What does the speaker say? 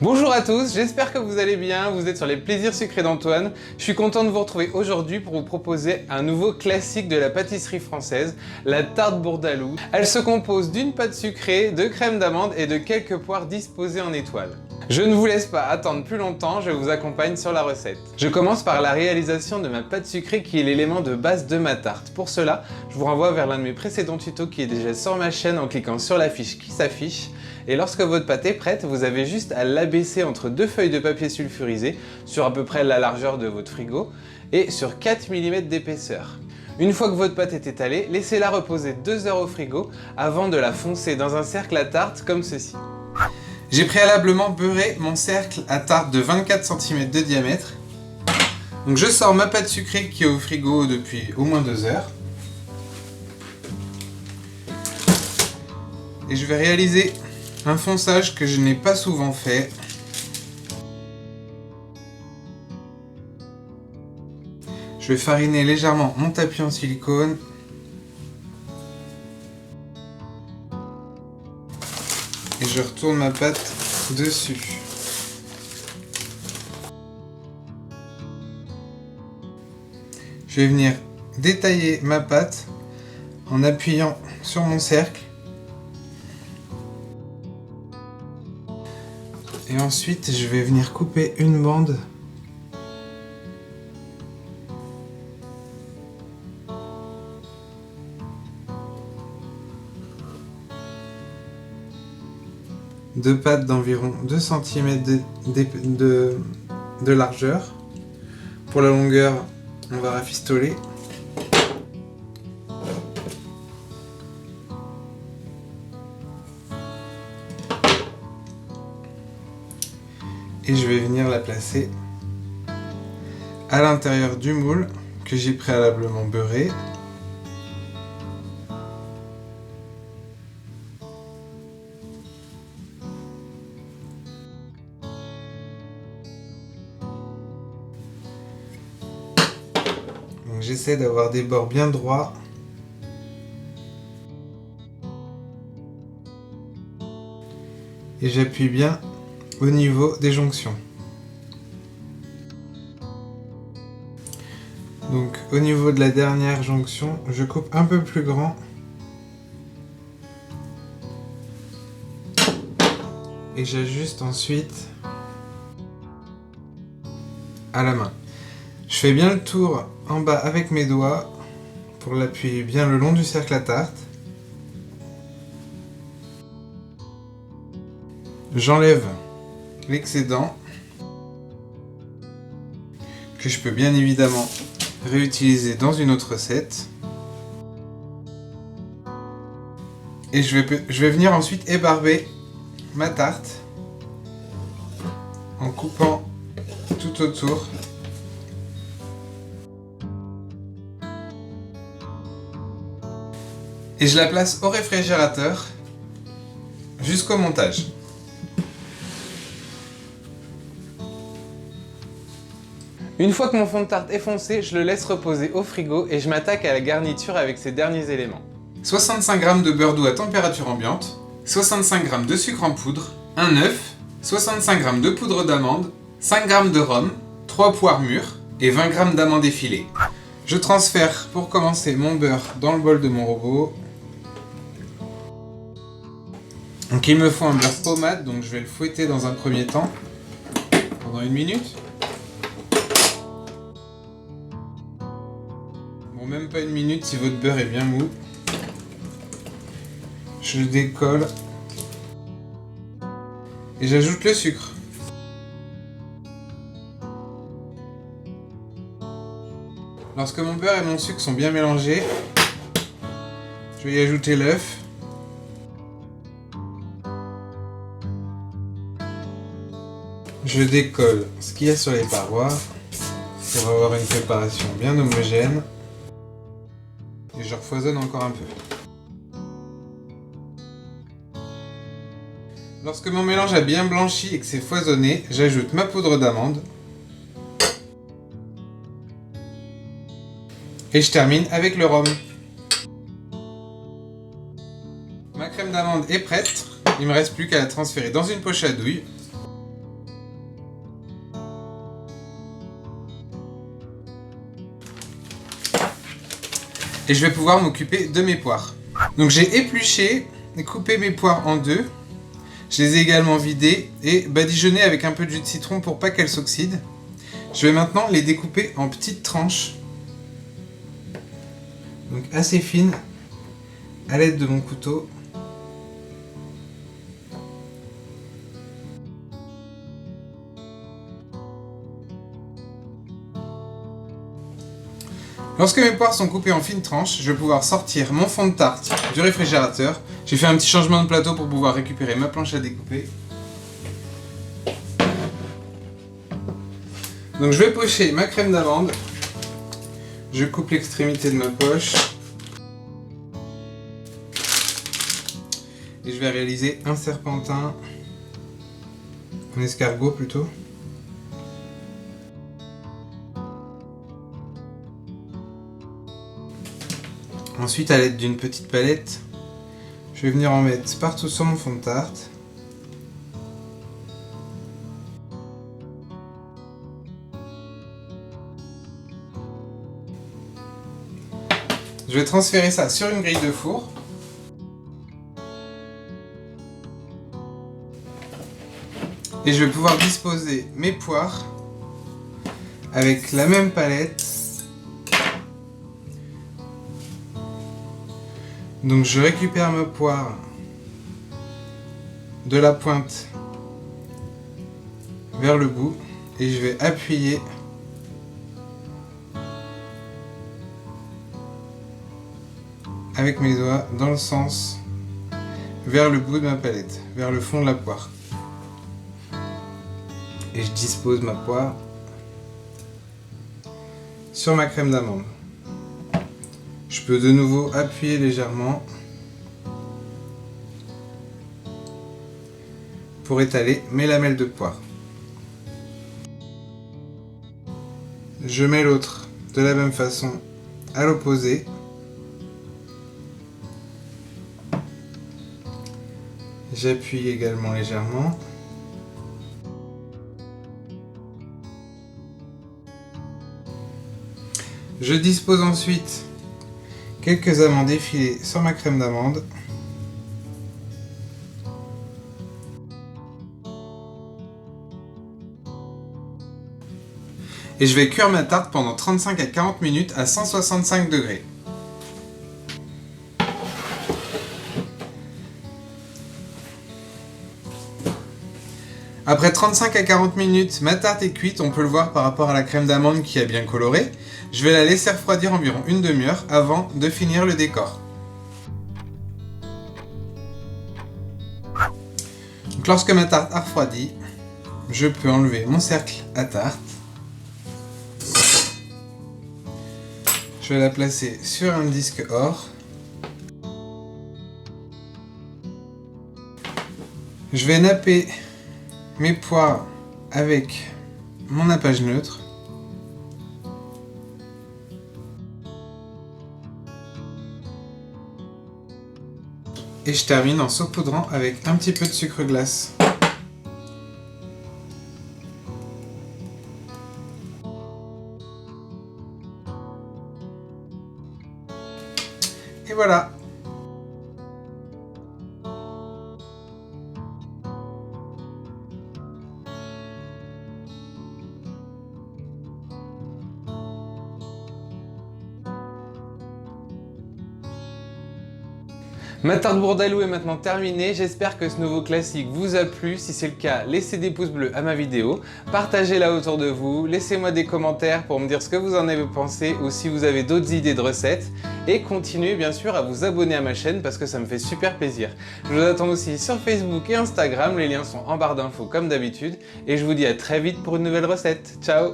Bonjour à tous, j'espère que vous allez bien, vous êtes sur les plaisirs sucrés d'Antoine. Je suis content de vous retrouver aujourd'hui pour vous proposer un nouveau classique de la pâtisserie française, la tarte bourdaloue. Elle se compose d'une pâte sucrée, de crème d'amande et de quelques poires disposées en étoiles. Je ne vous laisse pas attendre plus longtemps, je vous accompagne sur la recette. Je commence par la réalisation de ma pâte sucrée qui est l'élément de base de ma tarte. Pour cela, je vous renvoie vers l'un de mes précédents tutos qui est déjà sur ma chaîne en cliquant sur la fiche qui s'affiche. Et lorsque votre pâte est prête, vous avez juste à l'abaisser entre deux feuilles de papier sulfurisé sur à peu près la largeur de votre frigo et sur 4 mm d'épaisseur. Une fois que votre pâte est étalée, laissez-la reposer 2 heures au frigo avant de la foncer dans un cercle à tarte comme ceci. J'ai préalablement beurré mon cercle à tarte de 24 cm de diamètre. Donc je sors ma pâte sucrée qui est au frigo depuis au moins 2 heures. Et je vais réaliser un fonçage que je n'ai pas souvent fait. Je vais fariner légèrement mon tapis en silicone. Et je retourne ma pâte dessus. Je vais venir détailler ma pâte en appuyant sur mon cercle. Et ensuite, je vais venir couper une bande de pâte d'environ 2 cm de largeur. Pour la longueur, on va rafistoler. Et je vais venir la placer à l'intérieur du moule que j'ai préalablement beurré. Donc j'essaie d'avoir des bords bien droits. Et j'appuie bien au niveau des jonctions. Donc au niveau de la dernière jonction, je coupe un peu plus grand. Et j'ajuste ensuite à la main. Je fais bien le tour en bas avec mes doigts pour l'appuyer bien le long du cercle à tarte. J'enlève l'excédent que je peux bien évidemment réutiliser dans une autre recette. Et je vais venir ensuite ébarber ma tarte en coupant tout autour. Et je la place au réfrigérateur jusqu'au montage. Une fois que mon fond de tarte est foncé, je le laisse reposer au frigo et je m'attaque à la garniture avec ces derniers éléments. 65 g de beurre doux à température ambiante, 65 g de sucre en poudre, un œuf, 65 g de poudre d'amande, 5 g de rhum, 3 poires mûres et 20 g d'amandes effilées. Je transfère pour commencer mon beurre dans le bol de mon robot. Donc il me faut un beurre pommade, donc je vais le fouetter dans un premier temps pendant 1 minute. Bon, même pas 1 minute si votre beurre est bien mou. Je le décolle et j'ajoute le sucre. Lorsque mon beurre et mon sucre sont bien mélangés, je vais y ajouter l'œuf. Je décolle ce qu'il y a sur les parois pour avoir une préparation bien homogène. Et je refoisonne encore un peu. Lorsque mon mélange a bien blanchi et que c'est foisonné, j'ajoute ma poudre d'amande. Et je termine avec le rhum. Ma crème d'amande est prête. Il ne me reste plus qu'à la transférer dans une poche à douille. et je vais pouvoir m'occuper de mes poires. Donc j'ai épluché et coupé mes poires en deux. Je les ai également vidées et badigeonnées avec un peu de jus de citron pour pas qu'elles s'oxydent. Je vais maintenant les découper en petites tranches. Donc assez fines à l'aide de mon couteau. Lorsque mes poires sont coupées en fines tranches, je vais pouvoir sortir mon fond de tarte du réfrigérateur. J'ai fait un petit changement de plateau pour pouvoir récupérer ma planche à découper. Donc je vais pocher ma crème d'amande. Je coupe l'extrémité de ma poche. Et je vais réaliser un serpentin, un escargot plutôt. Ensuite, à l'aide d'une petite palette, je vais venir en mettre partout sur mon fond de tarte. Je vais transférer ça sur une grille de four. Et je vais pouvoir disposer mes poires avec la même palette. Donc je récupère ma poire de la pointe vers le bout et je vais appuyer avec mes doigts dans le sens vers le bout de ma palette, vers le fond de la poire. Et je dispose ma poire sur ma crème d'amande. Je peux de nouveau appuyer légèrement pour étaler mes lamelles de poire. Je mets l'autre de la même façon à l'opposé. J'appuie également légèrement. Je dispose ensuite quelques amandes effilées sur ma crème d'amande. Et je vais cuire ma tarte pendant 35 à 40 minutes à 165 degrés. Après 35 à 40 minutes, ma tarte est cuite, on peut le voir par rapport à la crème d'amande qui a bien coloré. Je vais la laisser refroidir environ une demi-heure avant de finir le décor. Donc lorsque ma tarte a refroidi, je peux enlever mon cercle à tarte. Je vais la placer sur un disque or. Je vais napper mes poires avec mon nappage neutre. Et je termine en saupoudrant avec un petit peu de sucre glace. Et voilà! Ma tarte bourdaloue est maintenant terminée, j'espère que ce nouveau classique vous a plu. Si c'est le cas, laissez des pouces bleus à ma vidéo, partagez-la autour de vous, laissez-moi des commentaires pour me dire ce que vous en avez pensé ou si vous avez d'autres idées de recettes. Et continuez bien sûr à vous abonner à ma chaîne parce que ça me fait super plaisir. Je vous attends aussi sur Facebook et Instagram, les liens sont en barre d'infos comme d'habitude. Et je vous dis à très vite pour une nouvelle recette. Ciao!